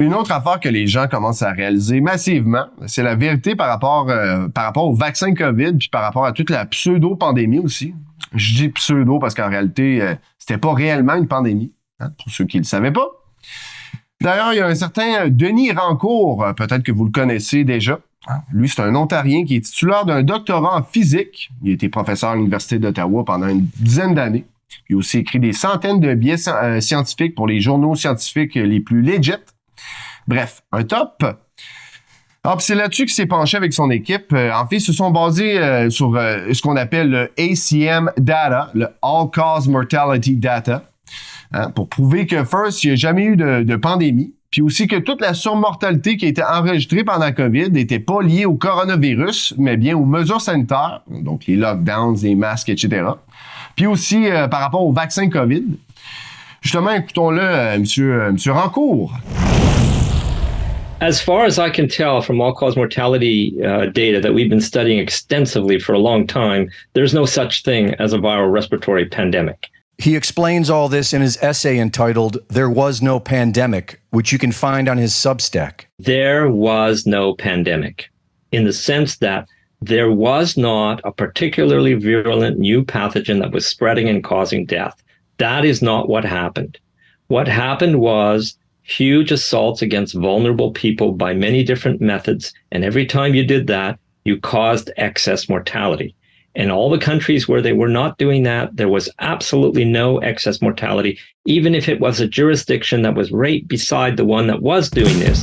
Une autre affaire que les gens commencent à réaliser massivement, c'est la vérité par rapport au vaccin COVID puis par rapport à toute la pseudo-pandémie aussi. Je dis pseudo parce qu'en réalité, c'était pas réellement une pandémie, hein, pour ceux qui le savaient pas. D'ailleurs, il y a un certain Denis Rancourt, peut-être que vous le connaissez déjà. Lui, c'est un Ontarien qui est titulaire d'un doctorat en physique. Il a été professeur à l'Université d'Ottawa pendant une dizaine d'années. Il a aussi écrit des centaines de billets scientifiques pour les journaux scientifiques les plus legit. Bref, un top. Alors, c'est là-dessus qu'il s'est penché avec son équipe. En fait, ils se sont basés sur ce qu'on appelle le ACM Data, le All Cause Mortality Data, hein, pour prouver que, first, il n'y a jamais eu de pandémie, puis aussi que toute la surmortalité qui a été enregistrée pendant la COVID n'était pas liée au coronavirus, mais bien aux mesures sanitaires, donc les lockdowns, les masques, etc. Puis aussi par rapport au vaccin COVID. Justement, écoutons-le, monsieur Rancourt. As far as I can tell from all-cause mortality data that we've been studying extensively for a long time, there's no such thing as a viral respiratory pandemic. He explains all this in his essay entitled There Was No Pandemic, which you can find on his Substack. There was no pandemic, in the sense that there was not a particularly virulent new pathogen that was spreading and causing death. That is not what happened. What happened was huge assaults against vulnerable people by many different methods. And every time you did that, you caused excess mortality. In all the countries where they were not doing that, there was absolutely no excess mortality, even if it was a jurisdiction that was right beside the one that was doing this.